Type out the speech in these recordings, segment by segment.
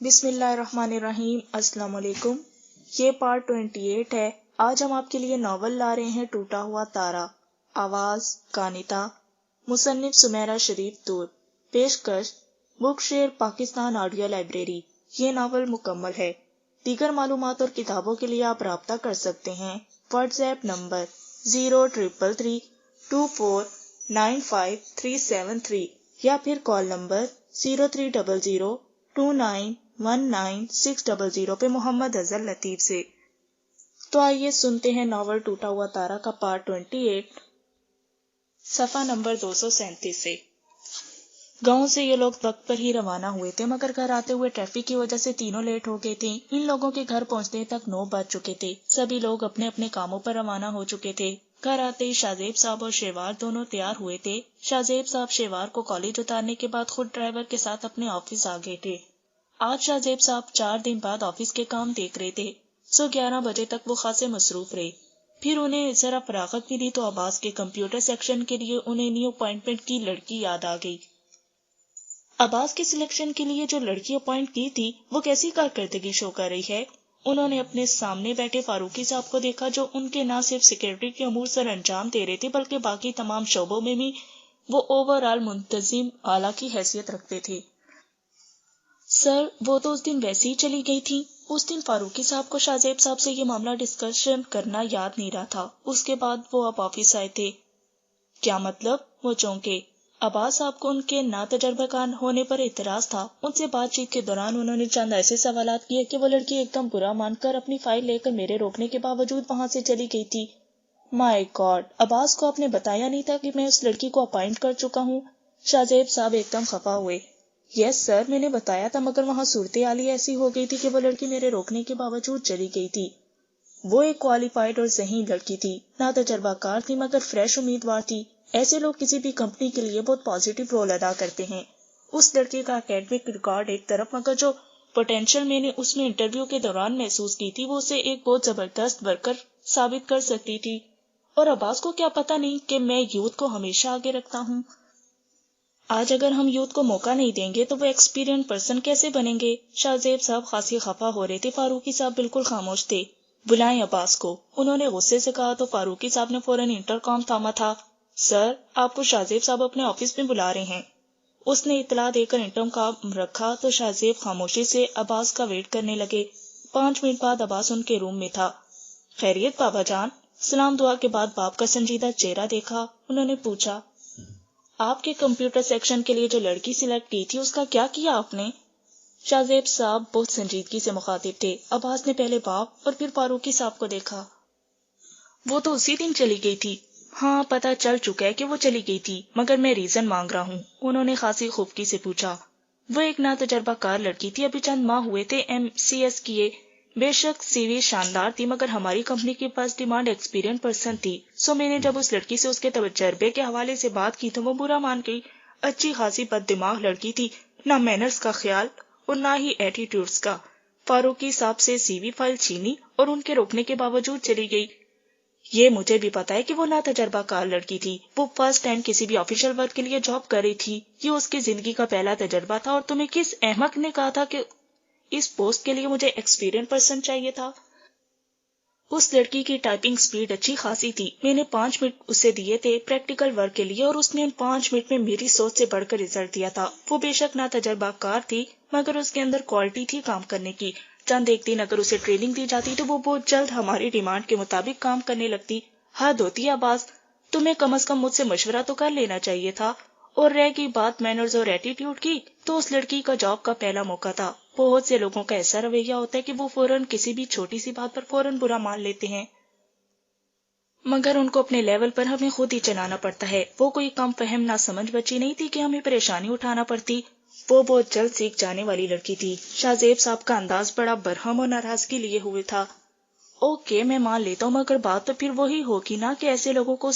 بسم اللہ الرحمن الرحیم۔ السلام علیکم۔ یہ پارٹ 28 ہے۔ آج ہم آپ کے لیے ناول لا رہے ہیں ٹوٹا ہوا تارا۔ آواز کانتا، مصنف سمیرہ شریف دور، پیشکش بک شیئر پاکستان آڈیو لائبریری۔ یہ ناول مکمل ہے۔ دیگر معلومات اور کتابوں کے لیے آپ رابطہ کر سکتے ہیں۔ واٹس ایپ نمبر 03332495,373 یا پھر کال نمبر 0300291960 پہ محمد اظہر لطیف سے۔ تو آئیے سنتے ہیں ناول ٹوٹا ہوا تارا کا پارٹ 28، صفحہ نمبر 237 سے۔ گاؤں سے یہ لوگ وقت پر ہی روانہ ہوئے تھے، مگر گھر آتے ہوئے ٹریفک کی وجہ سے تینوں لیٹ ہو گئے تھے۔ ان لوگوں کے گھر پہنچنے تک 9 بج چکے تھے۔ سبھی لوگ اپنے اپنے کاموں پر روانہ ہو چکے تھے۔ گھر آتے ہی شاہ زیب صاحب اور شیوار دونوں تیار ہوئے تھے۔ شاہ زیب صاحب شیوار کو کالج اتارنے کے بعد خود ڈرائیور کے ساتھ اپنے آفس آ گئے تھے۔ آج شاہ زیب صاحب 4 دن بعد آفس کے کام دیکھ رہے تھے، 11 بجے تک وہ خاصے مصروف رہے۔ پھر انہیں ذرا فراغت ملی تو عباس کے کمپیوٹر سیکشن کے لیے انہیں نیو اپائنٹمنٹ کی لڑکی یاد آ گئی۔ عباس کے سلیکشن کے لیے جو لڑکی اپوائنٹ کی تھی وہ کیسی کارکردگی شو کر رہی ہے؟ انہوں نے اپنے سامنے بیٹھے فاروقی صاحب کو دیکھا، جو ان کے نہ صرف سیکیورٹی کے امور سر انجام دے رہے تھے بلکہ باقی تمام شعبوں میں بھی وہ اوور آل منتظم اعلیٰ کی حیثیت رکھتے تھے۔ سر، وہ تو اس دن ویسے ہی چلی گئی تھی۔ اس دن فاروقی صاحب کو شاہ زیب صاحب سے یہ معاملہ ڈسکشن کرنا یاد نہیں رہا تھا۔ اس کے بعد وہ اب آفس آئے تھے۔ کیا مطلب؟ وہ چونکے۔ عباس صاحب کو ان کے ناتجربہ کار ہونے پر اعتراض تھا۔ ان سے بات چیت کے دوران انہوں نے چند ایسے سوالات کیے کہ وہ لڑکی ایک دم برا مان کر اپنی فائل لے کر میرے روکنے کے باوجود وہاں سے چلی گئی تھی۔ مائی گاڈ، عباس کو آپ نے بتایا نہیں تھا کہ میں اس لڑکی کو اپائنٹ کر چکا ہوں؟ شاہ زیب صاحب ایک دم خفا ہوئے۔ یس سر، میں نے بتایا تھا، مگر وہاں صورتحال ایسی ہو گئی تھی کہ وہ لڑکی میرے روکنے کے باوجود چلی گئی تھی۔ وہ ایک کوالیفائڈ اور ذہین لڑکی تھی، ناتجربہ کار تھی مگر فریش امیدوار تھی۔ ایسے لوگ کسی بھی کمپنی کے لیے بہت پازیٹیو رول ادا کرتے ہیں۔ اس لڑکی کا اکیڈمک ریکارڈ ایک طرف، مگر جو پوٹینشیل میں نے اس میں انٹرویو کے دوران محسوس کی تھی وہ اسے ایک بہت زبردست ورکر ثابت کر سکتی تھی۔ اور عباس کو کیا پتہ نہیں کہ میں یوتھ کو ہمیشہ آگے رکھتا ہوں۔ آج اگر ہم یوتھ کو موقع نہیں دیں گے تو وہ ایکسپیرینس پرسن کیسے بنیں گے؟ شاہ زیب صاحب خاصی خفا ہو رہے تھے۔ فاروقی صاحب بالکل خاموش تھے۔ بلائیں عباس کو، انہوں نے غصے سے کہا تو فاروقی صاحب نے فوراً انٹرکام تھاما تھا۔ سر، آپ کو شاہ زیب صاحب اپنے آفس میں بلا رہے ہیں۔ اس نے اطلاع دے کر انٹرکام رکھا تو شاہ زیب خاموشی سے عباس کا ویٹ کرنے لگے۔ 5 منٹ بعد عباس ان کے روم میں تھا۔ خیریت بابا جان؟ سلام دعا کے بعد باپ کا سنجیدہ چہرہ دیکھا، انہوں نے پوچھا، آپ کے کمپیوٹر سیکشن کے لیے جو لڑکی سلیکٹ کی تھی اس کا کیا کیا آپ نے؟ شاہ زیب صاحب بہت سنجیدگی سے مخاطب تھے۔ عباس نے پہلے باپ اور پھر فاروقی صاحب کو دیکھا۔ وہ تو اسی دن چلی گئی تھی۔ ہاں، پتہ چل چکا ہے کہ وہ چلی گئی تھی، مگر میں ریزن مانگ رہا ہوں، انہوں نے خاصی خفگی سے پوچھا۔ وہ ایک ناتجربہ کار لڑکی تھی، ابھی چند ماہ ہوئے تھے MCS کیے۔ بے شک CV شاندار تھی، مگر ہماری کمپنی کی فرسٹ ڈیمانڈ ایکسپیرینس پرسن تھی۔ سو میں نے جب اس لڑکی سے اس کے تجربے کے حوالے سے بات کی تو وہ برا مان گئی۔ اچھی خاصی بد دماغ لڑکی تھی، نہ مینرز کا خیال اور نہ ہی ایٹیٹیوڈز کا۔ فاروقی صاحب سے CV فائل چھینی اور ان کے روکنے کے باوجود چلی گئی۔ یہ مجھے بھی پتا ہے کہ وہ ناتجربہ کار لڑکی تھی۔ وہ فرسٹ ٹائم کسی بھی آفیشیل ورک کے لیے جاب کر رہی تھی۔ یہ اس کی زندگی کا پہلا تجربہ تھا۔ اور تمہیں کس احمق نے کہا تھا کہ اس پوسٹ کے لیے مجھے ایکسپیرینس پرسن چاہیے تھا؟ اس لڑکی کی ٹائپنگ سپیڈ اچھی خاصی تھی۔ میں نے 5 منٹ اسے دیے تھے پریکٹیکل ورک کے لیے اور اس نے ان 5 منٹ میں میری سوچ سے بڑھ کر رزلٹ دیا تھا۔ وہ بے شک ناتجربہ کار تھی، مگر اس کے اندر کوالٹی تھی کام کرنے کی۔ چند ایک دن اگر اسے ٹریننگ دی جاتی تو وہ بہت جلد ہماری ڈیمانڈ کے مطابق کام کرنے لگتی۔ حد ہوتی ہے عباس، تمہیں کم از کم مجھ سے مشورہ تو کر لینا چاہیے تھا۔ اور رہ گئی بات مینرز اور ایٹیٹیوڈ کی، تو اس لڑکی کا جاب کا پہلا موقع تھا۔ بہت سے لوگوں کا ایسا رویہ ہوتا ہے کہ وہ فوراً کسی بھی چھوٹی سی بات پر فوراً برا مان لیتے ہیں، مگر ان کو اپنے لیول پر ہمیں خود ہی چلانا پڑتا ہے۔ وہ کوئی کم فہم نہ سمجھ بچی نہیں تھی کہ ہمیں پریشانی اٹھانا پڑتی۔ وہ بہت جلد سیکھ جانے والی لڑکی تھی۔ شاہ زیب صاحب کا انداز بڑا برہم اور ناراضگی لیے ہوئے تھا۔ اوکے، میں مان لیتا ہوں، مگر بات تو پھر وہی ہوگی نا کہ ایسے لوگوں کو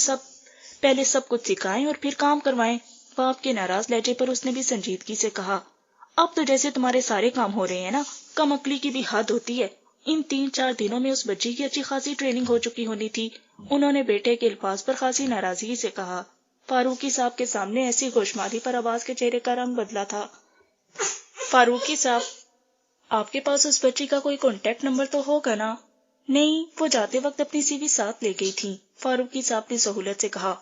پہلے سب کچھ سکھائیں اور پھر کام کروائیں۔ باپ کے ناراض لہجے پر اس نے بھی سنجیدگی سے کہا، اب تو جیسے تمہارے سارے کام ہو رہے ہیں نا، کم عقلی کی بھی حد ہوتی ہے۔ ان 3-4 دنوں میں اس بچی کی اچھی خاصی ٹریننگ ہو چکی ہونی تھی، انہوں نے بیٹے کے الفاظ پر خاصی ناراضگی سے کہا۔ فاروقی صاحب کے سامنے ایسی گوشمالی پر عباس کے چہرے کا رنگ بدلا تھا۔ فاروقی صاحب آپ کے پاس اس بچی کا کوئی کانٹیکٹ نمبر تو ہوگا نا؟ نہیں، وہ جاتے وقت اپنی سی وی ساتھ لے گئی تھی، فاروقی صاحب نے سہولت سے کہا۔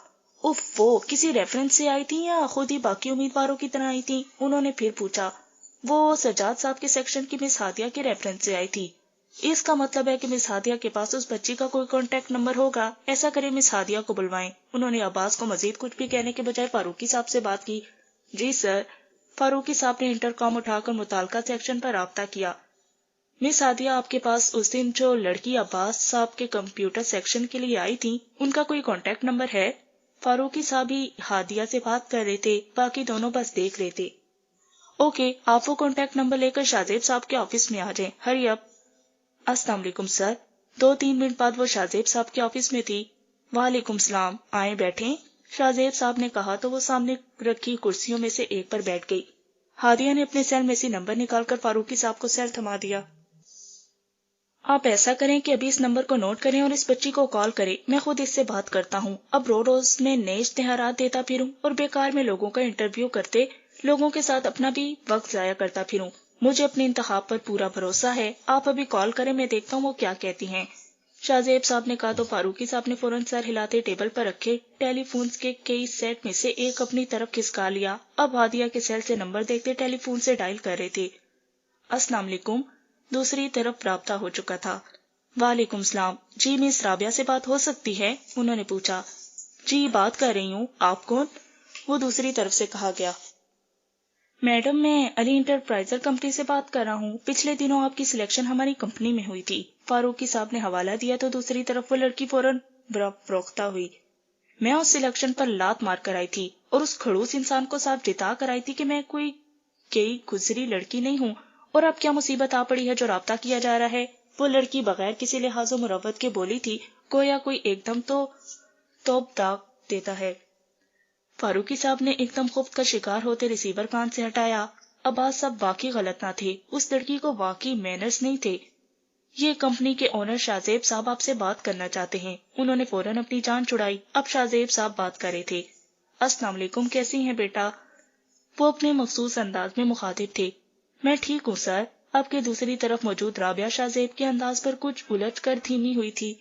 وہ کسی ریفرنس سے آئی تھی یا خود ہی باقی امیدواروں کی طرح آئی تھی؟ انہوں نے پھر پوچھا۔ وہ سجاد صاحب کے سیکشن کی مس ہادیہ کے ریفرنس سے آئی تھی۔ اس کا مطلب ہے کہ مس ہادیہ کے پاس اس بچی کا کوئی کانٹیکٹ نمبر ہوگا۔ ایسا کریں مس ہادیہ کو بلوائیں۔ انہوں نے عباس کو مزید کچھ بھی کہنے کے بجائے فاروقی صاحب سے بات کی۔ جی سر۔ فاروقی صاحب نے انٹر کام اٹھا کر متعلقہ سیکشن پر رابطہ کیا۔ مس ہادیہ آپ کے پاس اس دن جو لڑکی عباس صاحب کے کمپیوٹر سیکشن کے لیے آئی تھی، ان کا کوئی کانٹیکٹ نمبر ہے؟ فاروقی صاحب ہی ہادیہ سے بات کر رہے تھے، باقی دونوں بس دیکھ رہے تھے۔ اوکے، آپ وہ کانٹیکٹ نمبر لے کر شاہ زیب صاحب کے آفس میں آ جائیں، ہری اپ۔ السلام علیکم سر۔ 2-3 منٹ بعد وہ شاہ زیب صاحب کے آفس میں تھی۔ وعلیکم السلام، آئیں بیٹھیں، شاہ زیب صاحب نے کہا تو وہ سامنے رکھی کرسیوں میں سے ایک پر بیٹھ گئی۔ ہادیہ نے اپنے سیل میں سے نمبر نکال کر فاروقی صاحب کو سیل تھما دیا۔ آپ ایسا کریں کہ ابھی اس نمبر کو نوٹ کریں اور اس بچی کو کال کریں، میں خود اس سے بات کرتا ہوں۔ اب روز میں نئے اشتہارات دیتا پھروں اور بیکار میں لوگوں کا انٹرویو کرتے لوگوں کے ساتھ اپنا بھی وقت ضائع کرتا پھروں۔ مجھے اپنے انتخاب پر پورا بھروسہ ہے، آپ ابھی کال کریں، میں دیکھتا ہوں وہ کیا کہتی ہیں۔ شاہ زیب صاحب نے کہا تو فاروقی صاحب نے فوراً سر ہلاتے ٹیبل پر رکھے ٹیلی فونز کے کئی سیٹ میں سے ایک اپنی طرف کھسکا لیا۔ اب ہادیہ کے سیل سے نمبر دیکھتے ٹیلی فون سے ڈائل کر رہے تھے۔ السلام علیکم۔ دوسری طرف رابطہ ہو چکا تھا۔ وعلیکم السلام، جی مس رابعہ سے بات ہو سکتی ہے؟ انہوں نے پوچھا۔ جی بات کر رہی ہوں، آپ کون؟ وہ دوسری طرف سے کہا گیا۔ میڈم میں علی انٹرپرائزر کمپنی سے بات کر رہا ہوں، پچھلے دنوں آپ کی سلیکشن ہماری کمپنی میں ہوئی تھی۔ فاروقی صاحب نے حوالہ دیا تو دوسری طرف وہ لڑکی فوراً فروختہ ہوئی۔ میں اس سلیکشن پر لات مار کر آئی تھی اور اس کھڑوس انسان کو صاف جتا کر آئی تھی کہ میں کوئی گئی گزری لڑکی نہیں ہوں، اور اب کیا مصیبت آ پڑی ہے جو رابطہ کیا جا رہا ہے۔ وہ لڑکی بغیر کسی لحاظ و مروت کے بولی تھی، گویا کوئی ایک دم تو توپ داغ دیتا ہے۔ فاروقی صاحب نے ایک دم خفت کا شکار ہوتے ریسیور کان سے ہٹایا۔ عباس صاحب واقعی غلط نہ تھے، اس لڑکی کو واقعی مینرز نہیں تھے۔ یہ کمپنی کے اونر شاہ زیب صاحب آپ سے بات کرنا چاہتے ہیں۔ انہوں نے فوراً اپنی جان چھڑائی۔ اب شاہ زیب صاحب بات کر رہے تھے۔ السلام علیکم، کیسی ہیں بیٹا؟ وہ اپنے مخصوص انداز میں مخاطب تھے۔ میں ٹھیک ہوں سر۔ اب کے دوسری طرف موجود رابعہ شاہ زیب کے انداز پر کچھ الجھ کر دھیمی ہوئی تھی۔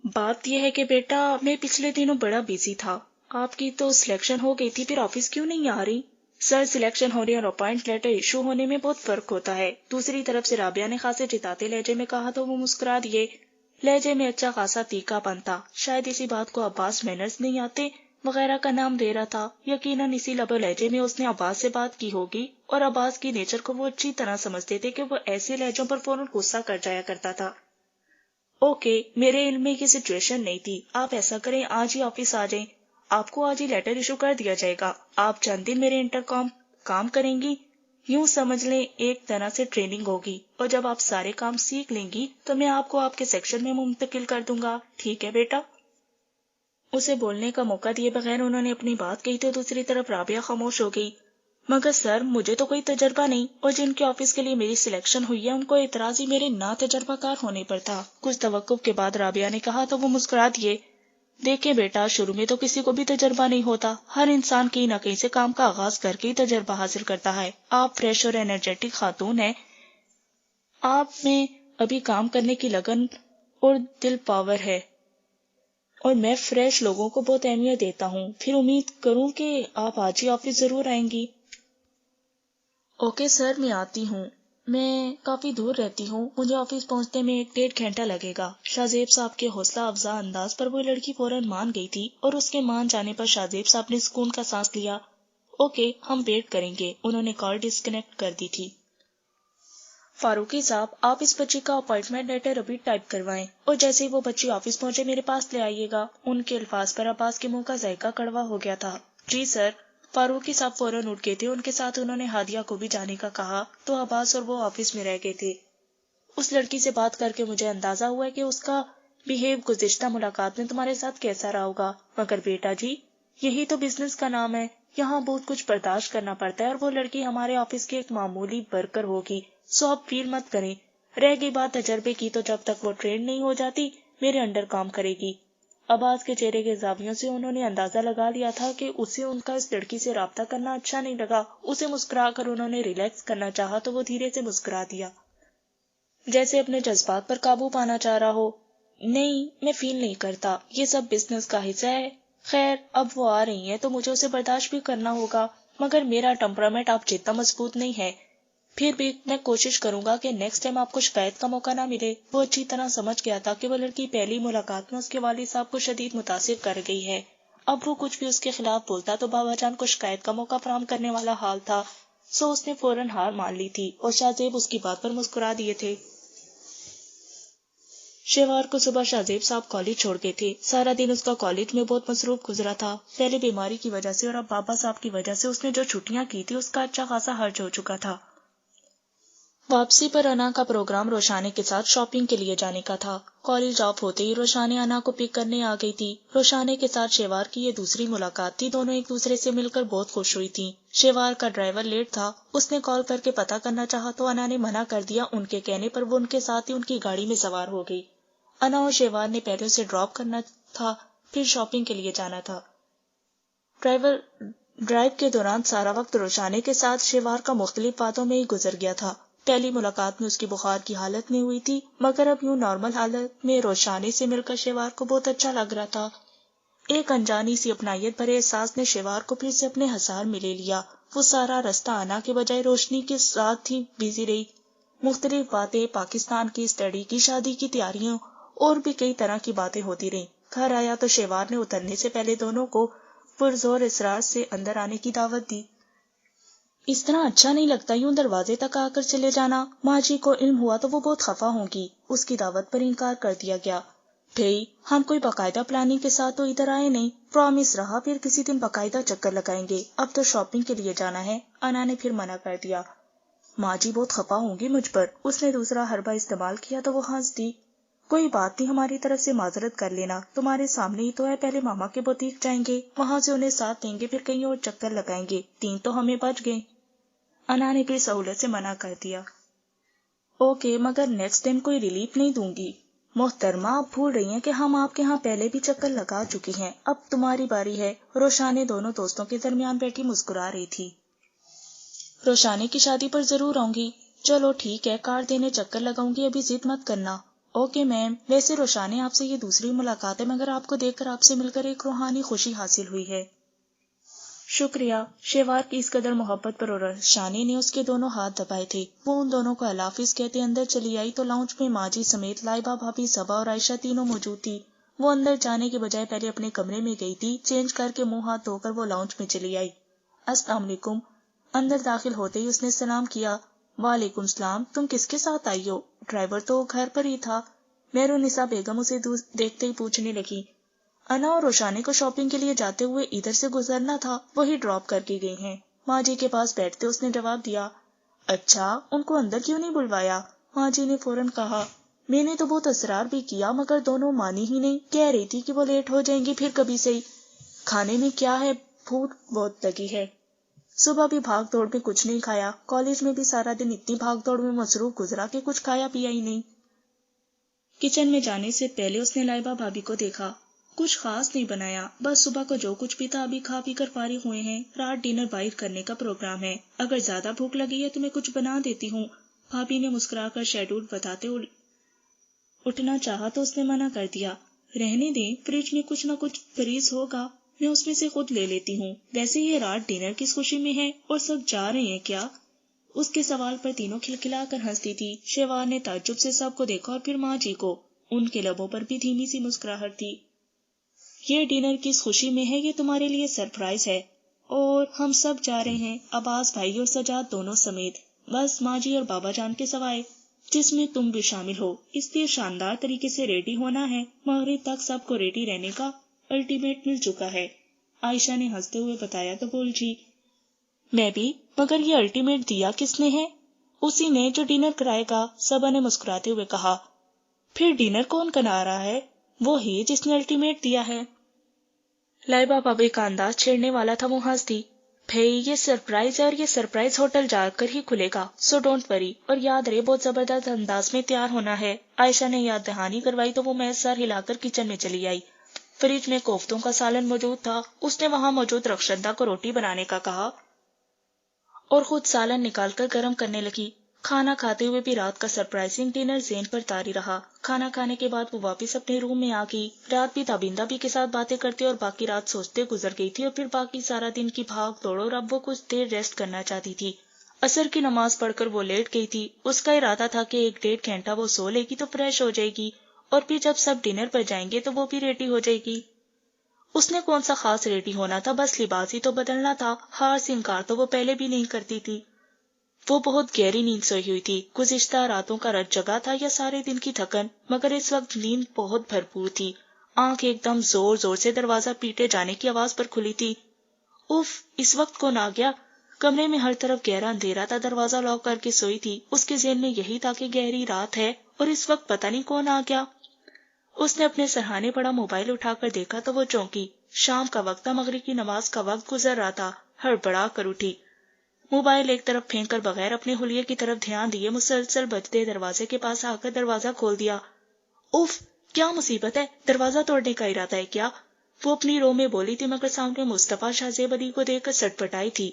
بات یہ ہے کہ بیٹا میں پچھلے دنوں بڑا بیزی تھا۔ آپ کی تو سلیکشن ہو گئی تھی، پھر آفس کیوں نہیں آ رہی؟ سر سلیکشن ہونے اور اپائنٹ لیٹر ایشو ہونے میں بہت فرق ہوتا ہے۔ دوسری طرف سے رابعہ نے خاصے جتاتے لہجے میں کہا تو وہ مسکرا دیے۔ لہجے میں اچھا خاصا تیکھا پن تھا، شاید اسی بات کو عباس مینرز نہیں آتے وغیرہ کا نام دے رہا تھا۔ یقیناً اسی لب و لہجے میں اس نے عباس سے بات کی ہوگی، اور عباس کی نیچر کو وہ اچھی طرح سمجھتے تھے کہ وہ ایسے لہجوں پر فوراً غصہ کر جایا کرتا تھا۔ اوکے، میرے علم میں یہ سچویشن نہیں تھی، آپ ایسا کریں آج ہی آفس آ جائیں، آپ کو آج ہی لیٹر ایشو کر دیا جائے گا۔ آپ چند دن میرے انٹر کام کریں گی، یوں سمجھ لیں ایک طرح سے ٹریننگ ہوگی، اور جب آپ سارے کام سیکھ لیں گی تو میں آپ کو آپ کے سیکشن میں منتقل کر دوں گا، ٹھیک ہے بیٹا؟ اسے بولنے کا موقع دیے بغیر انہوں نے اپنی بات کہی تو دوسری طرف رابعہ خاموش ہو گئی۔ مگر سر مجھے تو کوئی تجربہ نہیں، اور جن کے آفس کے لیے میری سلیکشن ہوئی ہے ان کو اعتراض ہی میرے نا تجربہ کار ہونے پر تھا۔ کچھ توقف کے بعد رابعہ نے کہا تو وہ مسکرا دیے۔ دیکھیں بیٹا، شروع میں تو کسی کو بھی تجربہ نہیں ہوتا، ہر انسان کہیں نہ کہیں سے کام کا آغاز کر کے ہی تجربہ حاصل کرتا ہے۔ آپ فریش اور انرجیٹک خاتون ہیں، آپ میں ابھی کام کرنے کی لگن اور دل پاور ہے، اور میں فریش لوگوں کو بہت اہمیت دیتا ہوں۔ پھر امید کروں کہ آپ آج ہی آفس ضرور آئیں گی۔ اوکے سر، میں آتی ہوں، میں کافی دور رہتی ہوں، مجھے آفس پہنچنے میں 1-1.5 گھنٹہ لگے گا۔ شاہ زیب صاحب کے حوصلہ افزا انداز پر وہ لڑکی فوراً مان گئی تھی، اور اس کے مان جانے پر شاہ زیب صاحب نے سکون کا سانس لیا۔ اوکے، ہم ویٹ کریں گے۔ انہوں نے کال ڈسکنیکٹ کر دی تھی۔ فاروقی صاحب، آپ اس بچی کا اپائنٹمنٹ لیٹر ابھی ٹائپ کروائیں، اور جیسے ہی وہ بچی آفس پہنچے میرے پاس لے آئیے گا۔ ان کے الفاظ پر عباس کے منہ کا ذائقہ کڑوا ہو گیا تھا۔ جی سر۔ فاروقی صاحب فوراً اٹھ گئے تھے، ان کے ساتھ انہوں نے ہادیہ کو بھی جانے کا کہا تو عباس اور وہ آفس میں رہ گئے تھے۔ اس لڑکی سے بات کر کے مجھے اندازہ ہوا ہے کہ اس کا بیہیو گزشتہ ملاقات میں تمہارے ساتھ کیسا رہا ہوگا، مگر بیٹا جی یہی تو بزنس کا نام ہے، یہاں بہت کچھ برداشت کرنا پڑتا ہے، اور وہ لڑکی ہمارے آفس کی ایک معمولی ورکر ہوگی، سو آپ فیل مت کریں۔ رہ گئی بات تجربے کی تو جب تک وہ ٹرین نہیں ہو جاتی میرے انڈر کام کرے گی۔ عباس کے چہرے کے زاویوں سے انہوں نے اندازہ لگا لیا تھا کہ اسے ان کا اس لڑکی سے رابطہ کرنا اچھا نہیں لگا. اسے مسکرا کر انہوں نے ریلیکس کرنا چاہا تو وہ دھیرے سے مسکرا دیا، جیسے اپنے جذبات پر قابو پانا چاہ رہا ہو. نہیں، میں فیل نہیں کرتا، یہ سب بزنس کا حصہ ہے. خیر، اب وہ آ رہی ہیں تو مجھے اسے برداشت بھی کرنا ہوگا، مگر میرا ٹمپرامنٹ آپ جتنا مضبوط نہیں ہے. پھر بھی میں کوشش کروں گا کہ نیکسٹ ٹائم آپ کو شکایت کا موقع نہ ملے. وہ اچھی طرح سمجھ گیا تھا کہ وہ لڑکی پہلی ملاقات میں اس کے والد صاحب کو شدید متاثر کر گئی ہے. اب وہ کچھ بھی اس کے خلاف بولتا تو بابا جان کو شکایت کا موقع فراہم کرنے والا حال تھا. سو اس نے فوراً ہار مان لی تھی اور شاہ زیب اس کی بات پر مسکرا دیے تھے. شہوار کو صبح شاہ زیب صاحب کالج چھوڑ گئے تھے. سارا دن اس کا کالج میں بہت مصروف گزرا تھا. پہلے بیماری کی وجہ سے اور اب بابا صاحب کی وجہ سے اس نے جو چھٹیاں کی تھی اس کا اچھا خاصا خرچ ہو چکا تھا. واپسی پر انا کا پروگرام روشانے کے ساتھ شاپنگ کے لیے جانے کا تھا. کالج آف ہوتے ہی روشانے انا کو پک کرنے آ گئی تھی. روشانے کے ساتھ شہوار کی یہ دوسری ملاقات تھی. دونوں ایک دوسرے سے مل کر بہت خوش ہوئی تھیں. شہوار کا ڈرائیور لیٹ تھا. اس نے کال کر کے پتہ کرنا چاہا تو انا نے منع کر دیا. ان کے کہنے پر وہ ان کے ساتھ ہی ان کی گاڑی میں سوار ہو گئی. انا اور شہوار نے پہلے اسے ڈراپ کرنا تھا، پھر شاپنگ کے لیے جانا تھا. ڈرائیو کے دوران سارا وقت روشانے کے ساتھ شہوار کا مختلف باتوں میں ہی گزر گیا تھا. پہلی ملاقات میں اس کی بخار کی حالت میں ہوئی تھی، مگر اب یوں نارمل حالت میں روشانے سے مل کر شہوار کو بہت اچھا لگ رہا تھا. ایک انجانی سی اپنائیت بھرے احساس نے شہوار کو پھر سے اپنے حصار میں لے لیا. وہ سارا رستہ انا کے بجائے روشنی کے ساتھ ہی بزی رہی. مختلف باتیں، پاکستان کی اسٹڈی کی، شادی کی تیاریاں اور بھی کئی طرح کی باتیں ہوتی رہیں. گھر آیا تو شہوار نے اترنے سے پہلے دونوں کو پرزور اصرار سے اندر آنے کی دعوت دی. اس طرح اچھا نہیں لگتا یوں دروازے تک آ کر چلے جانا. ماں جی کو علم ہوا تو وہ بہت خفا ہوں گی. اس کی دعوت پر انکار کر دیا گیا. بھئی، ہم کوئی باقاعدہ پلاننگ کے ساتھ تو ادھر آئے نہیں. پرامس رہا پھر کسی دن باقاعدہ چکر لگائیں گے. اب تو شاپنگ کے لیے جانا ہے. انا نے پھر منع کر دیا. ماں جی بہت خفا ہوں گی مجھ پر. اس نے دوسرا حربہ استعمال کیا تو وہ ہنس دی. کوئی بات نہیں، ہماری طرف سے معذرت کر لینا. تمہارے سامنے ہی تو ہے. پہلے ماما کے بوتیک جائیں گے، وہاں سے انہیں ساتھ دیں گے، پھر کہیں اور چکر لگائیں گے. 3 تو ہمیں بچ گئے. انا نے پھر سہولت سے منع کر دیا. اوکے، مگر نیکسٹ ٹائم کوئی ریلیف نہیں دوں گی. محترمہ، آپ بھول رہی ہیں کہ ہم آپ کے ہاں پہلے بھی چکر لگا چکی ہیں. اب تمہاری باری ہے. روشانے دونوں دوستوں کے درمیان بیٹھی مسکرا رہی تھی. روشانے کی شادی پر ضرور آؤں گی. چلو ٹھیک ہے، کار دینے چکر لگاؤں گی. ابھی ضد مت کرنا. Okay ma'am. ویسے روشانے، آپ سے یہ دوسری ملاقات ہے، مگر آپ کو دیکھ کر، آپ سے مل کر ایک روحانی خوشی حاصل ہوئی ہے. شکریہ. شہوار کی اس قدر محبت پر روشانے نے اس کے دونوں ہاتھ دبائے تھے. وہ ان دونوں کو اللہ حافظ کہتے اندر چلی آئی تو لاؤنج میں ماں جی سمیت لائبہ بھابھی، صبا اور عائشہ تینوں موجود تھی. وہ اندر جانے کے بجائے پہلے اپنے کمرے میں گئی تھی. چینج کر کے منہ ہاتھ دھو کر وہ لاؤنج میں چلی آئی. السلام علیکم. اندر داخل ہوتے ہی اس نے سلام کیا. وعلیکم السلام. تم کس کے ساتھ آئی ہو؟ ڈرائیور تو گھر پر ہی تھا. مہرالنساء بیگم اسے دیکھتے ہی پوچھنے لگی. انا اور روشانے کو شاپنگ کے لیے جاتے ہوئے ادھر سے گزرنا تھا، وہی ڈراپ کر کے گئی ہیں. ماں جی کے پاس بیٹھتے اس نے جواب دیا. اچھا، ان کو اندر کیوں نہیں بلوایا؟ ماں جی نے فوراً کہا. میں نے تو بہت اصرار بھی کیا، مگر دونوں مانی ہی نہیں. کہہ رہی تھی کہ وہ لیٹ ہو جائیں گی، پھر کبھی صحیح. کھانے میں کیا ہے؟ بھوک بہت لگی ہے. صبح بھی بھاگ دوڑ میں کچھ نہیں کھایا. کالج میں بھی سارا دن اتنی بھاگ دوڑ میں مصروف گزرا کہ کچھ کھایا پیا ہی نہیں. کچن میں جانے سے پہلے اس نے لائبہ بھابھی کو دیکھا. کچھ خاص نہیں بنایا، بس صبح کو جو کچھ بھی تھا ابھی کھا پی کر فارغ ہوئے ہیں. رات ڈنر باہر کرنے کا پروگرام ہے. اگر زیادہ بھوک لگی ہے تو میں کچھ بنا دیتی ہوں. بھابھی نے مسکرا کر شیڈول بتاتے اٹھنا چاہا تو اس نے منع کر دیا. رہنے دیں، فریج میں کچھ نہ کچھ فریز ہوگا، میں اس میں سے خود لے لیتی ہوں. ویسے یہ رات ڈنر کس خوشی میں ہے اور سب جا رہے ہیں کیا؟ اس کے سوال پر تینوں کھلکھلا کر ہنستی تھی. شہوار نے تعجب سے سب کو دیکھا اور پھر ماں جی کو. ان کے لبوں پر بھی دھیمی سی مسکراہٹ تھی. یہ ڈنر کس خوشی میں ہے؟ یہ تمہارے لیے سرپرائز ہے، اور ہم سب جا رہے ہیں، عباس بھائی اور سجاد دونوں سمیت، بس ماں جی اور بابا جان کے سوائے، جس میں تم بھی شامل ہو. اس لیے شاندار طریقے سے ریڈی ہونا ہے. مغرب تک سب کو ریڈی رہنے کا الٹیمیٹ مل چکا ہے. عائشہ نے ہنستے ہوئے بتایا تو بول جی میں بھی. مگر یہ الٹیمیٹ دیا کس نے ہے؟ اسی نے جو ڈنر کرائے گا. صبا نے مسکراتے ہوئے کہا. پھر ڈنر کون کرا رہا ہے؟ وہی جس نے الٹیمیٹ دیا ہے. لائبہ بابی کا انداز چھیڑنے والا تھا. وہ ہنس دی. بھئی، یہ سرپرائز ہے اور یہ سرپرائز ہوٹل جا کر ہی کھلے گا، سو ڈونٹ وری. اور یاد رہے، بہت زبردست انداز میں تیار ہونا ہے. عائشہ نے یاد دہانی کروائی تو وہ محض سر ہلا کر کچن میں چلی آئی. فریج میں کوفتوں کا سالن موجود تھا۔ اس نے وہاں موجود رخشندہ کو روٹی بنانے کا کہا اور خود سالن نکال کر گرم کرنے لگی۔ کھانا کھاتے ہوئے بھی رات کا سرپرائزنگ ڈنر ذہن پر طاری رہا۔ کھانا کھانے کے بعد وہ واپس اپنے روم میں آ گئی۔ رات بھی تابندہ بھی کے ساتھ باتیں کرتے اور باقی رات سوچتے گزر گئی تھی، اور پھر باقی سارا دن کی بھاگ دوڑ، اور اب وہ کچھ دیر ریسٹ کرنا چاہتی تھی۔ عصر کی نماز پڑھ کر وہ لیٹ گئی تھی۔ اس کا ارادہ تھا کہ 1-1.5 گھنٹہ وہ سو لے گی تو فریش ہو جائے گی، اور پھر جب سب ڈنر پر جائیں گے تو وہ بھی ریڈی ہو جائے گی۔ اس نے کون سا خاص ریڈی ہونا تھا، بس لباس ہی تو بدلنا تھا۔ ہار سنگار تو وہ پہلے بھی نہیں کرتی تھی۔ وہ بہت گہری نیند سوئی ہوئی تھی۔ گزشتہ راتوں کا رت جگا تھا یا سارے دن کی تھکن، مگر اس وقت نیند بہت بھرپور تھی۔ آنکھ ایک دم زور زور سے دروازہ پیٹے جانے کی آواز پر کھلی تھی۔ اف، اس وقت کون آ گیا؟ کمرے میں ہر طرف گہرا اندھیرا تھا۔ دروازہ لاک کر کے سوئی تھی۔ اس کے ذہن میں یہی تھا کہ گہری رات ہے اور اس وقت پتہ نہیں کون آ گیا۔ اس نے اپنے سرہانے پڑا موبائل اٹھا کر دیکھا تو وہ چونکی۔ شام کا وقت تھا، مغرب کی نماز کا وقت گزر رہا تھا۔ ہڑبڑا کر اٹھی، موبائل ایک طرف پھینک کر بغیر اپنے حلیے کی طرف دھیان دیے مسلسل بجتے دروازے کے پاس آ کر دروازہ کھول دیا۔ اف، کیا مصیبت ہے؟ دروازہ توڑنے کا ارادہ ہے کیا؟ وہ اپنی رو میں بولی تھی، مگر سامنے مصطفیٰ شاہ زیب علی کو دیکھ کر سٹپٹائی تھی۔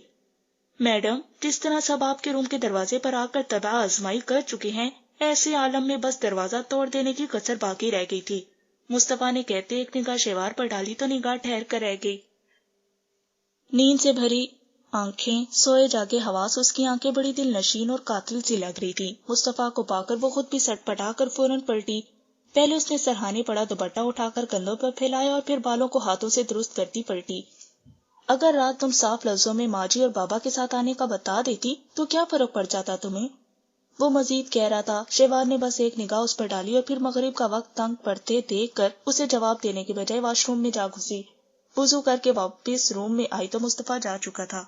میڈم، جس طرح سب آپ کے روم کے دروازے پر آ کر تباہ آزمائی کر چکے ہیں، ایسے عالم میں بس دروازہ توڑ دینے کی کسر باقی رہ گئی تھی۔ مصطفیٰ نے کہتے ایک نگاہ شیوار پر ڈالی تو نگاہ ٹھہر کر رہ گئی۔ نیند سے بھری آنکھیں، سوئے جاگے حواس، اس کی آنکھیں بڑی دل نشین اور قاتل سی لگ رہی تھی۔ مصطفیٰ کو پا کر وہ خود بھی سٹ پٹا کر فوراً پلٹی۔ پہلے اس نے سرہانے پڑا دوپٹہ اٹھا کر کندھوں پر پھیلایا اور پھر بالوں کو ہاتھوں سے درست کرتی پلٹی۔ اگر رات تم صاف لفظوں میں ماں جی اور بابا کے ساتھ آنے کا بتا دیتی تو کیا فرق پڑ جاتا تمہیں؟ وہ مزید کہہ رہا تھا۔ شیوار نے بس ایک نگاہ اس پر ڈالی اور پھر مغرب کا وقت تنگ پڑتے دیکھ کر اسے جواب دینے کے بجائے واش روم میں جا گھسی۔ وضو کر کے واپس روم میں آئی تو مصطفیٰ جا چکا تھا۔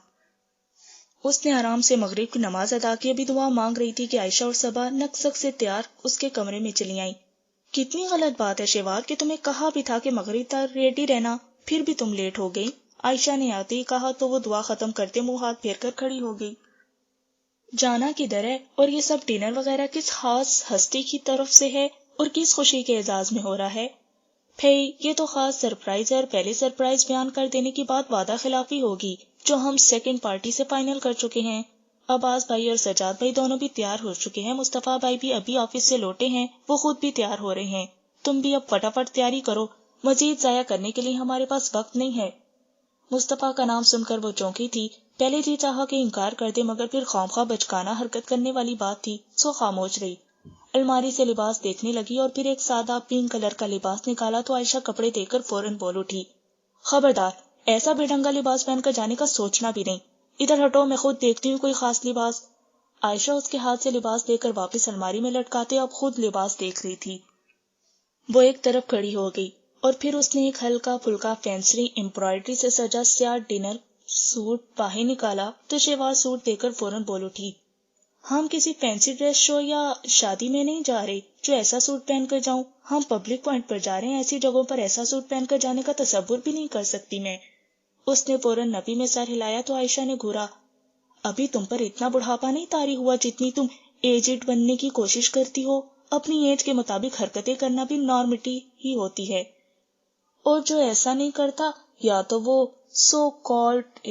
اس نے آرام سے مغرب کی نماز ادا کی، ابھی دعا مانگ رہی تھی کہ عائشہ اور صبا نقصک سے تیار اس کے کمرے میں چلی آئیں۔ کتنی غلط بات ہے شیوار کہ تمہیں کہا بھی تھا کہ مغرب تک ریڈی رہنا، پھر بھی تم لیٹ ہو گئی۔ عائشہ نے آتے ہی کہا تو وہ دعا ختم کرتے منہ ہاتھ پھیر کر کھڑی ہو گئی۔ جانا کدھر ہے؟ اور یہ سب ڈنر وغیرہ کس خاص ہستی کی طرف سے ہے اور کس خوشی کے اعزاز میں ہو رہا ہے؟ بھئی، یہ تو خاص سرپرائز ہے، اور پہلے سرپرائز بیان کر دینے کی بات وعدہ خلافی ہوگی جو ہم سیکنڈ پارٹی سے فائنل کر چکے ہیں۔ عباس بھائی اور سجاد بھائی دونوں بھی تیار ہو چکے ہیں۔ مصطفیٰ بھائی بھی ابھی آفس سے لوٹے ہیں، وہ خود بھی تیار ہو رہے ہیں۔ تم بھی اب فٹافٹ تیاری کرو، مزید ضائع کرنے کے لیے ہمارے پاس وقت نہیں ہے۔ مصطفیٰ کا نام سن کر وہ چونکی تھی۔ پہلے جی چاہا کہ انکار کر دے، مگر پھر خواہ بچکانہ حرکت کرنے والی بات تھی، سو خاموش رہی۔ الماری سے لباس دیکھنے لگی اور پھر ایک سادہ پنک کلر کا لباس نکالا تو عائشہ کپڑے دے کر فوراً بول اٹھی، خبردار، ایسا بے ڈھنگا لباس پہن کر جانے کا سوچنا بھی نہیں۔ ادھر ہٹو، میں خود دیکھتی ہوں کوئی خاص لباس۔ عائشہ اس کے ہاتھ سے لباس لے کر واپس الماری میں لٹکاتے اب خود لباس دیکھ رہی تھی۔ وہ ایک طرف کھڑی ہو گئی اور پھر اس نے ایک ہلکا پھلکا فینسی امبرائڈری سے سجا سیاہ ڈنر سوٹ باہر نکالا تو شیوار سوٹ دے کر فوراً بول اٹھی، ہم کسی فینسی ڈریس شو یا شادی میں نہیں جا رہے جو ایسا سوٹ پہن کر جاؤں۔ ہم پبلک پوائنٹ پر جا رہے ہیں، ایسی جگہوں پر ایسا سوٹ پہن کر جانے کا تصور بھی نہیں کر سکتی میں۔ اس نے فوراً نفی میں سر ہلایا تو عائشہ نے گھورا، ابھی تم پر اتنا بڑھاپا نہیں طاری ہوا جتنی تم ایجڈ بننے کی کوشش کرتی ہو۔ اپنی ایج کے مطابق حرکتیں کرنا بھی نارمٹی ہی ہوتی ہے، اور جو ایسا نہیں کرتا یا تو وہ سو کالڈ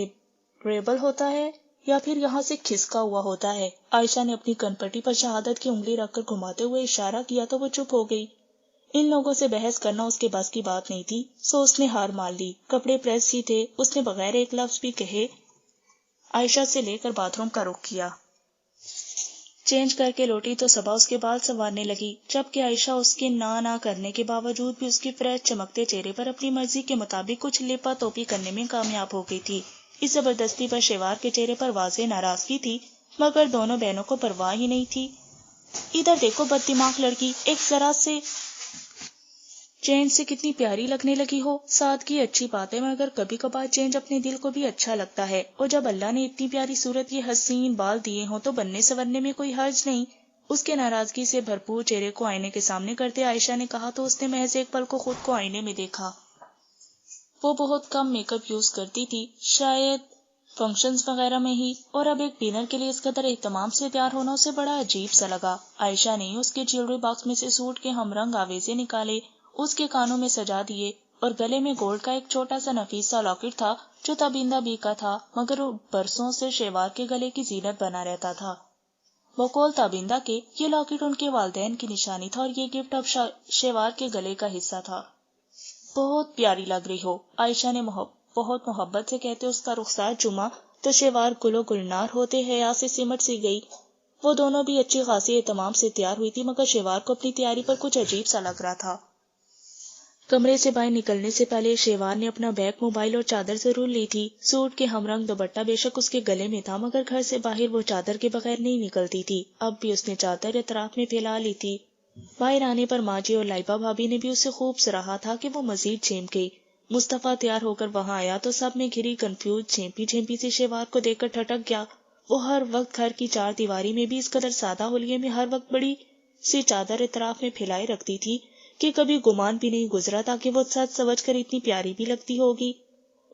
ریبل ہوتا ہے یا پھر یہاں سے کھسکا ہوا ہوتا ہے۔ عائشہ نے اپنی کنپٹی پر شہادت کی انگلی رکھ کر گھماتے ہوئے اشارہ کیا تو وہ چپ ہو گئی۔ ان لوگوں سے بحث کرنا اس کے بس کی بات نہیں تھی، سو اس نے ہار مان لی۔ کپڑے پریس ہی تھے، اس نے بغیر ایک لفظ بھی کہے عائشہ سے لے کر باتھ روم کا رخ کیا۔ چینج کر کے لوٹی تو صبا اس کے بال سنوارنے لگی، جبکہ عائشہ اس کے نہ کرنے کے باوجود بھی اس کی فریش چمکتے چہرے پر اپنی مرضی کے مطابق کچھ لپا توپی کرنے میں کامیاب ہو گئی تھی۔ اس زبردستی پر شیوار کے چہرے پر واضح ناراضگی تھی، مگر دونوں بہنوں کو پرواہ ہی نہیں تھی۔ ادھر دیکھو بد دماغ لڑکی، ایک ذرا سے چینج سے کتنی پیاری لگنے لگی ہو۔ سادگی اچھی بات ہے، مگر کبھی کبھار چینج اپنے دل کو بھی اچھا لگتا ہے، اور جب اللہ نے اتنی پیاری صورت یہ حسین بال دیے ہوں تو بننے سورنے میں کوئی حرج نہیں۔ اس کے ناراضگی سے بھرپور چہرے کو آئینے کے سامنے کرتے عائشہ نے کہا تو اس نے محض ایک پل کو خود کو آئینے میں دیکھا۔ وہ بہت کم میک اپ یوز کرتی تھی، شاید فنکشنز وغیرہ میں ہی، اور اب ایک ڈنر کے لیے اس قدر اہتمام سے تیار ہونا اسے بڑا عجیب سا لگا۔ عائشہ نے اس کے جیولری باکس میں سے سوٹ کے ہم رنگ آویزے نکالے، اس کے کانوں میں سجا دیے اور گلے میں گولڈ کا ایک چھوٹا سا نفیس سا لاکٹ تھا جو تابندہ بی کا تھا، مگر وہ برسوں سے شیوار کے گلے کی زینت بنا رہتا تھا۔ بقول تابندہ کے یہ لاکٹ ان کے والدین کی نشانی تھا اور یہ گفٹ اب شیوار کے گلے کا حصہ تھا۔ بہت پیاری لگ رہی ہو، عائشہ نے بہت محبت سے کہتے اس کا رخسار چوما تو شیوار گلو گلنار ہوتے حیا سے سمٹ سی گئی۔ وہ دونوں بھی اچھی خاصی اہتمام سے تیار ہوئی تھی، مگر شیوار کو اپنی تیاری پر کچھ عجیب سا لگ رہا تھا۔ کمرے سے باہر نکلنے سے پہلے شیوار نے اپنا بیگ، موبائل اور چادر ضرور لی تھی۔ سوٹ کے ہم رنگ دوپٹہ بے شک اس کے گلے میں تھا، مگر گھر سے باہر وہ چادر کے بغیر نہیں نکلتی تھی۔ اب بھی اس نے چادر اطراف میں پھیلا لی تھی۔ باہر آنے پر ماں جی اور لائبہ بھابھی نے بھی اسے خوب سراہا تھا کہ وہ مزید چمک گئی۔ مصطفیٰ تیار ہو کر وہاں آیا تو سب میں گھری کنفیوز جھیمپی سی شیوار کو دیکھ کر ٹھٹک گیا۔ وہ ہر وقت گھر کی چار دیواری میں بھی اس قدر سادہ حلیے میں ہر وقت بڑی سی چادر اطراف میں پھیلائے رکھتی تھی کہ کبھی گمان بھی نہیں گزرا تھا کہ وہ سچ سمجھ کر اتنی پیاری بھی لگتی ہوگی۔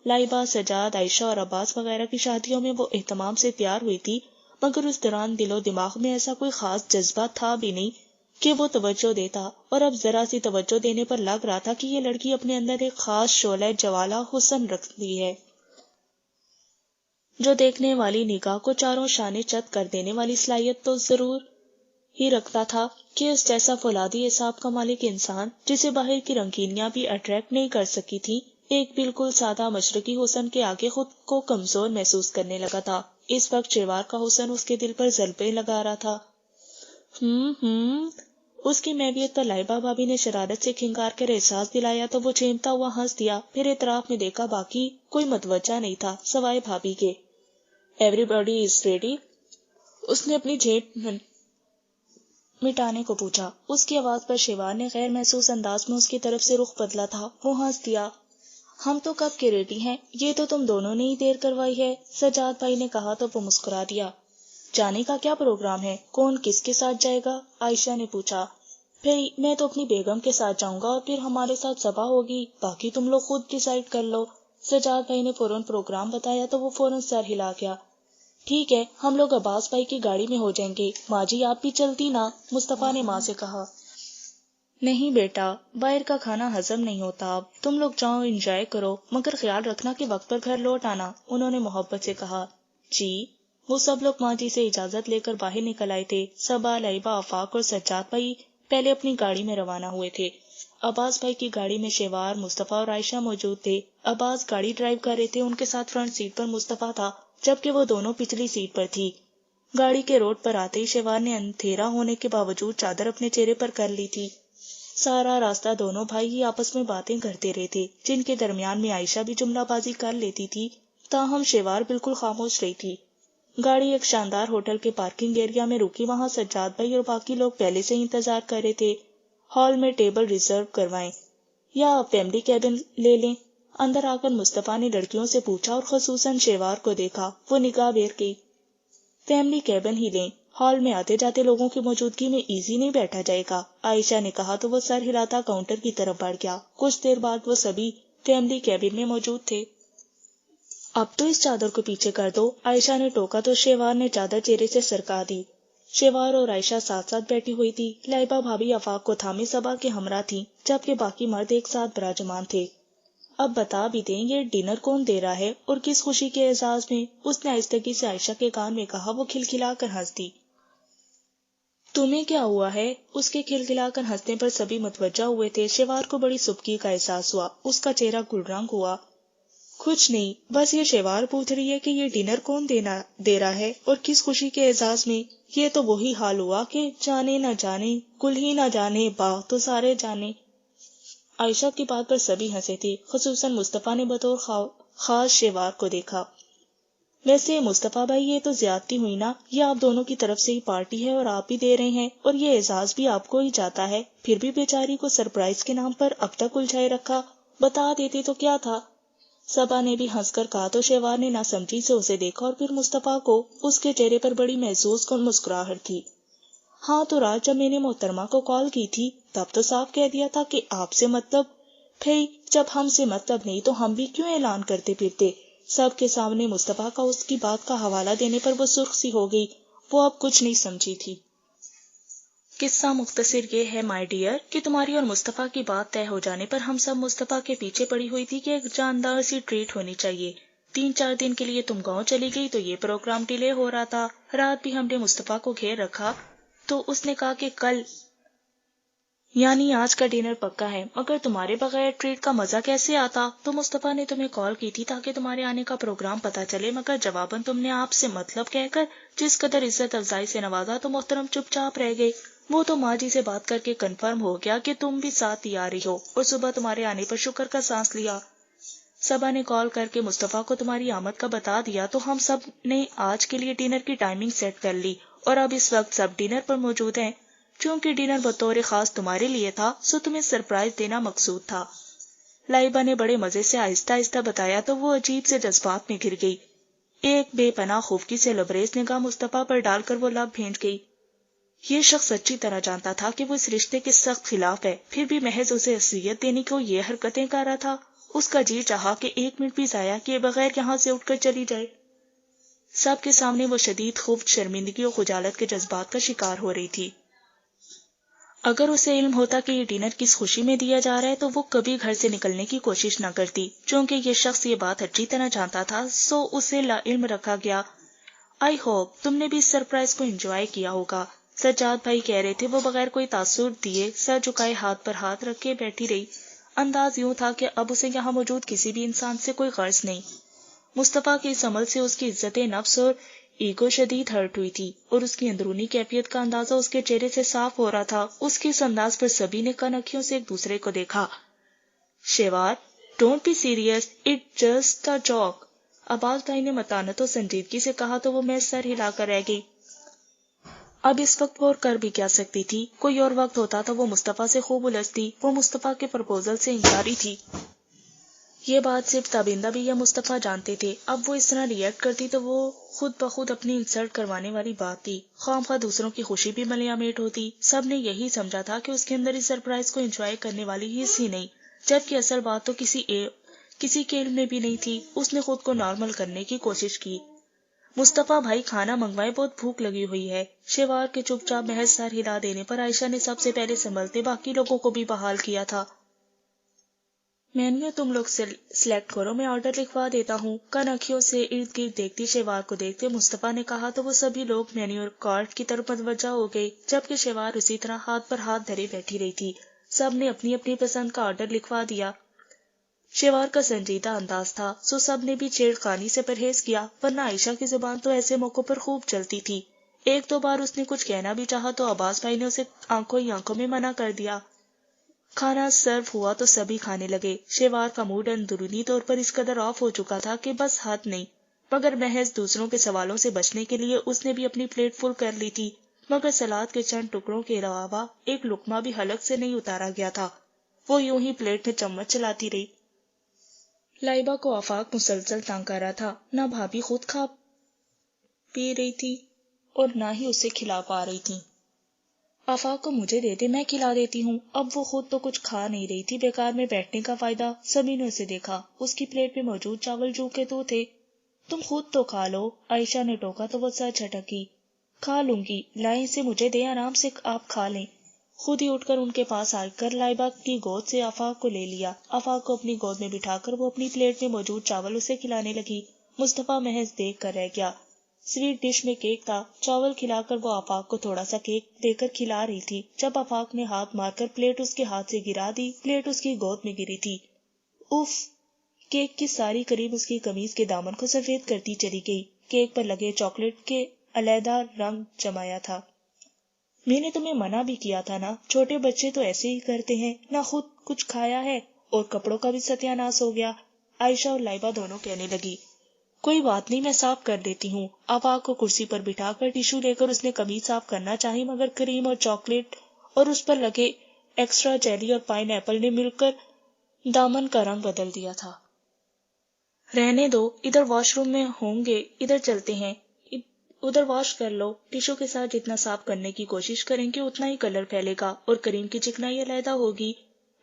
لائبہ، سجاد، عائشہ اور عباس وغیرہ کی شادیوں میں وہ اہتمام سے تیار ہوئی تھی، مگر اس دوران دل و دماغ میں ایسا کوئی خاص جذبہ تھا بھی نہیں کہ وہ توجہ دیتا، اور اب ذرا سی توجہ دینے پر لگ رہا تھا کہ یہ لڑکی اپنے اندر ایک خاص شعلہ جوالہ حسن رکھتی ہے جو دیکھنے والی نگاہ کو چاروں شانے چت کر دینے والی صلاحیت تو ضرور ہی رکھتا تھا کہ اس جیسا فولادی اعصاب کا مالک انسان، جسے باہر کی رنگینیاں بھی اٹریکٹ نہیں کر سکی تھی، ایک بالکل سادہ مشرقی حسن کے آگے خود کو کمزور محسوس کرنے لگا تھا۔ اس وقت شیوار کا حسن اس کے دل پر ضربیں لگا رہا تھا۔ اس کی محویت پر لائبہ بھابھی نے شرارت سے کھنگار کر احساس دلایا تو وہ چیمتا ہوا ہنس دیا۔ پھر اطراف میں دیکھا، باقی کوئی متوجہ نہیں تھا سوائے بھابھی کے۔ Everybody is ready? اس نے اپنی جھیپ مٹانے کو پوچھا۔ اس کی آواز پر شیوار نے غیر محسوس انداز میں اس کی طرف سے رخ بدلا تھا۔ وہ ہنس دیا۔ ہم تو کب کے ریڈی ہیں، یہ تو تم دونوں نے ہی دیر کروائی ہے، سجاد بھائی نے کہا تو وہ مسکرا دیا۔ جانے کا کیا پروگرام ہے؟ کون کس کے ساتھ جائے گا؟ عائشہ نے پوچھا۔ بھئی میں تو اپنی بیگم کے ساتھ جاؤں گا اور پھر ہمارے ساتھ صبا ہوگی، باقی تم لوگ خود ڈیسائیڈ کر لو۔ سجاد بھائی نے فوراً پروگرام بتایا تو وہ فوراً سر ہلا گیا۔ ٹھیک ہے، ہم لوگ عباس بھائی کی گاڑی میں ہو جائیں گے۔ ماں جی آپ بھی چلتی نا؟ مصطفیٰ نے ماں سے کہا۔ نہیں بیٹا، باہر کا کھانا ہضم نہیں ہوتا، اب تم لوگ جاؤ، انجوائے کرو، مگر خیال رکھنا کہ وقت پر گھر لوٹ آنا، انہوں نے محبت سے کہا۔ جی۔ وہ سب لوگ ماں جی سے اجازت لے کر باہر نکل آئے تھے۔ صبا، لائبہ، آفاق اور سجاد بھائی پہلے اپنی گاڑی میں روانہ ہوئے تھے۔ عباس بھائی کی گاڑی میں شیوار، مصطفیٰ اور عائشہ موجود تھے۔ عباس گاڑی ڈرائیو کر رہے تھے، ان کے ساتھ فرنٹ سیٹ پر مصطفیٰ تھا، جبکہ وہ دونوں پچھلی سیٹ پر تھی۔ گاڑی کے روڈ پر آتے ہی شیوار نے اندھیرا ہونے کے باوجود چادر اپنے چہرے پر کر لی تھی۔ سارا راستہ دونوں بھائی ہی آپس میں باتیں کرتے رہے تھے، جن کے درمیان میں عائشہ بھی جملہ بازی کر لیتی تھی، تاہم شیوار بالکل خاموش رہی تھی۔ گاڑی ایک شاندار ہوٹل کے پارکنگ ایریا میں رکی، وہاں سجاد بھائی اور باقی لوگ پہلے سے ہی انتظار کر رہے تھے۔ ہال میں ٹیبل ریزرو کروائیں یا فیملی کیبن لے لیں؟ اندر آ کر مصطفیٰ نے لڑکیوں سے پوچھا اور خصوصاً شیوار کو دیکھا، وہ نگاہ پھیر گئی۔ فیملی کیبن ہی لیں، ہال میں آتے جاتے لوگوں کی موجودگی میں ایزی نہیں بیٹھا جائے گا، عائشہ نے کہا تو وہ سر ہلاتا کاؤنٹر کی طرف بڑھ گیا۔ کچھ دیر بعد وہ سبھی فیملی کیبن میں موجود تھے۔ اب تو اس چادر کو پیچھے کر دو، عائشہ نے ٹوکا تو شیوار نے چادر چہرے سے سرکا دی۔ شیوار اور عائشہ ساتھ ساتھ بیٹھی ہوئی تھی، لائبہ بھابھی آفاق کو تھامے صبا کے ہمراہ تھی، جبکہ باقی مرد ایک ساتھ براجمان تھے۔ اب بتا بھی دیں یہ ڈنر کون دے رہا ہے اور کس خوشی کے اعزاز میں؟ اس نے آہستگی سے عائشہ کے کان میں کہا، وہ کھلکھلا کر ہنس دی۔ تمہیں کیا ہوا ہے؟ اس کے کھلکھلا کر ہنسنے پر سبھی متوجہ ہوئے تھے۔ شیوار کو بڑی سبکی کا احساس ہوا، اس کا چہرہ گل رنگ ہوا۔ کچھ نہیں، بس یہ شیوار پوچھ رہی ہے کہ یہ ڈنر کون دے رہا ہے اور کس خوشی کے اعزاز میں۔ یہ تو وہی حال ہوا کہ جانے نہ جانے، گل ہی نہ جانے، باغ تو سارے جانے۔ عائشہ کی بات پر سبھی ہنسے تھے، خصوصاً مصطفیٰ نے بطور خاص شیوار کو دیکھا۔ ویسے مصطفیٰ بھائی یہ تو زیادتی ہوئی نا، یہ آپ دونوں کی طرف سے ہی پارٹی ہے اور آپ ہی دے رہے ہیں، اور یہ اعزاز بھی آپ کو ہی جاتا ہے، پھر بھی بیچاری کو سرپرائز کے نام پر اب تک الجھائے رکھا، بتا دیتے تو کیا تھا؟ صبا نے بھی ہنس کر کہا تو شیوار نے ناسمجھی سے اسے دیکھا اور پھر مصطفیٰ کو۔ اس کے چہرے پر بڑی محسوس کن مسکراہٹ تھی۔ ہاں تو رات جب میں نے محترمہ کو کال کی تھی تب تو صاف کہہ دیا تھا کہ آپ سے مطلب، بھئی جب ہم سے مطلب نہیں تو ہم بھی کیوں اعلان کرتے پھرتے؟ سب کے سامنے مصطفیٰ کا اس کی بات کا حوالہ دینے پر وہ سرخ سی ہو گئی، وہ اب کچھ نہیں سمجھی تھی۔ قصہ مختصر یہ ہے مائی ڈیئر کہ تمہاری اور مصطفیٰ کی بات طے ہو جانے پر ہم سب مصطفیٰ کے پیچھے پڑی ہوئی تھی کہ ایک جاندار سی ٹریٹ ہونی چاہیے. 3-4 دن کے لیے تم گاؤں چلی گئی تو یہ پروگرام ڈیلے ہو رہا تھا. رات بھی ہم نے مصطفیٰ کو گھیر رکھا تو اس نے کہا کہ کل یعنی آج کا ڈنر پکا ہے، مگر تمہارے بغیر ٹریٹ کا مزہ کیسے آتا؟ تو مصطفیٰ نے تمہیں کال کی تھی تاکہ تمہارے آنے کا پروگرام پتا چلے، مگر جواباً تم نے آپ سے مطلب کہہ کر جس قدر عزت افزائی سے نوازا تو محترم چپ چاپ رہ گئے. وہ تو ماں جی سے بات کر کے کنفرم ہو گیا کہ تم بھی ساتھ ہی آ رہی ہو، اور صبح تمہارے آنے پر شکر کا سانس لیا. صبا نے کال کر کے مصطفیٰ کو تمہاری آمد کا بتا دیا تو ہم سب نے آج کے لیے ڈنر کی ٹائمنگ سیٹ کر لی، اور اب اس وقت سب ڈنر پر موجود ہیں. چونکہ ڈنر بطور خاص تمہارے لیے تھا سو تمہیں سرپرائز دینا مقصود تھا. لائبہ نے بڑے مزے سے آہستہ آہستہ بتایا تو وہ عجیب سے جذبات میں گر گئی. ایک بے پناہ خوفی سے لبریز نگاہ مصطفیٰ پر ڈال کر وہ لب بھیج گئی. یہ شخص اچھی طرح جانتا تھا کہ وہ اس رشتے کے سخت خلاف ہے، پھر بھی محض اسے اذیت دینے کو یہ حرکتیں کر رہا تھا. اس کا جی چاہا کہ 1 منٹ بھی ضائع کیے بغیر یہاں سے اٹھ کر چلی جائے. سب کے سامنے وہ شدید خفت، شرمندگی اور خجالت کے جذبات کا شکار ہو رہی تھی. اگر اسے علم ہوتا کہ یہ ڈنر کس خوشی میں دیا جا رہا ہے تو وہ کبھی گھر سے نکلنے کی کوشش نہ کرتی. چونکہ یہ شخص یہ بات اچھی طرح جانتا تھا سو اسے لا علم رکھا گیا. آئی ہوپ تم نے بھی اس سرپرائز کو انجوائے کیا ہوگا، سجاد بھائی کہہ رہے تھے. وہ بغیر کوئی تاثر دیے سر جھکائے ہاتھ پر ہاتھ رکھ کے بیٹھی رہی. انداز یوں تھا کہ اب اسے یہاں موجود کسی بھی انسان سے کوئی غرض نہیں. مصطفیٰ کے اس عمل سے اس کی عزت نفس اور ایگو شدید ہرٹ ہوئی تھی، اور اس کی اندرونی کیفیت کا اندازہ اس کے چہرے سے صاف ہو رہا تھا. اس کے اس انداز پر سبھی نے کن اکھیوں سے ایک دوسرے کو دیکھا. Shehwar don't be serious, it just a joke. Abbas بھائی نے متانت و سنجیدگی سے کہا تو وہ محض سر ہلا کر رہ گئی. اب اس وقت وہ اور کر بھی کیا سکتی تھی؟ کوئی اور وقت ہوتا تو وہ مصطفیٰ سے خوب الجھتی. وہ مصطفیٰ کے پرپوزل سے انکاری تھی. یہ بات صرف تابندہ بھی یا مصطفیٰ جانتے تھے. اب وہ اس طرح ریئیکٹ کرتی تو وہ خود بخود اپنی انسلٹ کروانے والی بات تھی. خواہ دوسروں کی خوشی بھی ملیا میٹ ہوتی. سب نے یہی سمجھا تھا کہ اس کے اندر اس سرپرائز کو انجوائے کرنے والی حص ہی نہیں، جبکہ اصل بات تو کسی کے علم میں بھی نہیں تھی. اس نے خود کو نارمل کرنے کی کوشش کی. مصطفیٰ بھائی کھانا منگوائے، بہت بھوک لگی ہوئی ہے. شیوار کے چپ چاپ محض سر ہلا دینے پر عائشہ نے سب سے پہلے سنبھلتے باقی لوگوں کو بھی بحال کیا تھا. مینیو تم لوگ سلیکٹ کرو، میں آرڈر لکھوا دیتا ہوں. کن اکھیوں سے ارد گرد دیکھتی شیوار کو دیکھتے مصطفیٰ نے کہا تو وہ سبھی لوگ مینیو کارڈ کی طرف متوجہ ہو گئے، جبکہ شیوار اسی طرح ہاتھ پر ہاتھ دھرے بیٹھی رہی تھی. سب نے اپنی اپنی پسند کا آرڈر لکھوا دیا. شیوار کا سنجیدہ انداز تھا سو سب نے بھی چھیڑ خانی سے پرہیز کیا، ورنہ عائشہ کی زبان تو ایسے موقعوں پر خوب چلتی تھی. 1-2 بار اس نے کچھ کہنا بھی چاہا تو عباس بھائی نے اسے آنکھوں ہی آنکھوں میں منع کر دیا. کھانا سرو ہوا تو سبھی کھانے لگے. شیوار کا موڈ اندرونی طور پر اس قدر آف ہو چکا تھا کہ بس حد نہیں، مگر محض دوسروں کے سوالوں سے بچنے کے لیے اس نے بھی اپنی پلیٹ فل کر لی تھی. مگر سلاد کے چند ٹکڑوں کے علاوہ ایک لقمہ بھی حلق سے نہیں اتارا گیا تھا. وہ یوں ہی پلیٹ میں چمچ چلاتی رہی. لائبہ کو آفاق مسلسل تنگ کر رہا تھا. نہ بھابھی خود کھا پی رہی تھی اور نہ ہی اسے کھلا پا رہی تھی. آفاق کو مجھے دے دے، میں کھلا دیتی ہوں. اب وہ خود تو کچھ کھا نہیں رہی تھی، بیکار میں بیٹھنے کا فائدہ. سبھی نے اسے دیکھا. اس کی پلیٹ میں موجود چاول جو کے تو تھے. تم خود تو کھا لو. عائشہ نے ٹوکا تو وہ سر جھٹکی. کھا لوں گی، لائیں اسے مجھے دے، آرام سے آپ کھا لیں. خود ہی اٹھ کر ان کے پاس آ کر لائبہ کی گود سے آفاق کو لے لیا. آفاق کو اپنی گود میں بٹھا کر وہ اپنی پلیٹ میں موجود چاول اسے کھلانے لگی. مصطفیٰ محض دیکھ کر رہ گیا. سویٹ ڈش میں کیک تھا. چاول کھلا کر وہ آفاق کو تھوڑا سا کیک دے کر کھلا رہی تھی جب آفاق نے ہاتھ مار کر پلیٹ اس کے ہاتھ سے گرا دی. پلیٹ اس کی گود میں گری تھی. اف! کیک کی ساری کریم اس کی قمیض کے دامن کو سفید کرتی چلی گئی. کیک پر لگے چاکلیٹ کے علیحدہ رنگ جمایا تھا. میں نے تمہیں منع بھی کیا تھا نا، چھوٹے بچے تو ایسے ہی کرتے ہیں. نہ خود کچھ کھایا ہے اور کپڑوں کا بھی ستیہ ناش ہو گیا. عائشہ اور لائبہ دونوں کہنے لگی. کوئی بات نہیں، میں صاف کر دیتی ہوں. آفاق کو کرسی پر بٹھا کر ٹیشو لے کر اس نے قمیض صاف کرنا چاہی، مگر کریم اور چاکلیٹ اور اس پر لگے ایکسٹرا جیلی اور پائن ایپل نے مل کر دامن کا رنگ بدل دیا تھا. رہنے دو، ادھر واش روم میں ہوں گے، ادھر چلتے ہیں، ادھر واش کر لو. ٹیشو کے ساتھ جتنا صاف کرنے کی کوشش کریں گے اتنا ہی کلر پھیلے گا اور کریم کی چکنائی علیحدہ ہوگی.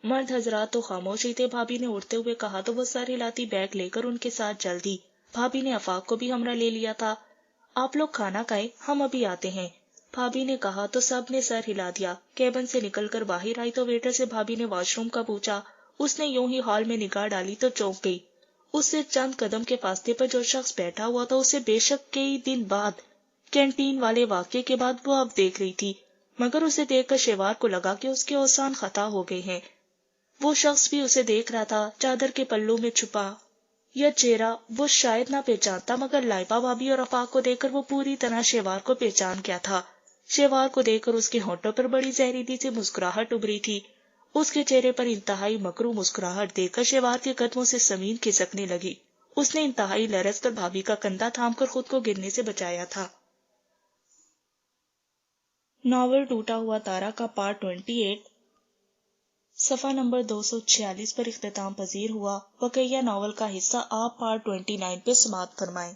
مرد حضرات تو خاموش ہی تھے. بھابھی نے اٹھتے ہوئے کہا تو وہ سر ہلاتی بیگ لے کر ان کے ساتھ چل دی. بھابھی نے آفاق کو بھی ہمراہ لے لیا تھا. آپ لوگ کھانا کھائیں، ہم ابھی آتے ہیں. بھابھی نے کہا تو سب نے سر ہلا دیا۔ کیبن سے نکل کر باہر آئی تو ویٹر سے بھابھی نے واش روم کا پوچھا۔ اس نے یوں ہی ہال میں نگاہ ڈالی تو چونک گئی۔ اس سے چند قدم کے فاصلے پر جو شخص بیٹھا ہوا تھا اسے بے شک کئی دن بعد کینٹین والے واقعے کے بعد وہ اب دیکھ رہی تھی، مگر اسے دیکھ کر شیوار کو لگا کہ اس کے اوزان خطا ہو گئے ہیں۔ وہ شخص بھی اسے دیکھ رہا تھا، چادر کے پلوں میں چھپا۔ یہ چہرہ وہ شاید نہ پہچانتا، مگر لائبہ بھابھی اور آفاق کو دیکھ کر وہ پوری طرح شیوار کو پہچان گیا تھا۔ شیوار کو دیکھ کر اس کے ہونٹوں پر بڑی زہریلی سی مسکراہٹ ابھری تھی۔ اس کے چہرے پر انتہائی مکروہ مسکراہٹ دیکھ کر شیوار کے قدموں سے زمین کھسکنے لگی۔ اس نے انتہائی لرز کر بھابھی کا کندھا تھام کر خود کو گرنے سے بچایا تھا۔ ناول ٹوٹا ہوا تارا کا پارٹ 28 صفحہ نمبر 246 پر اختتام پذیر ہوا۔ بقیہ ناول کا حصہ آپ پارٹ 29 پہ سماعت فرمائیں۔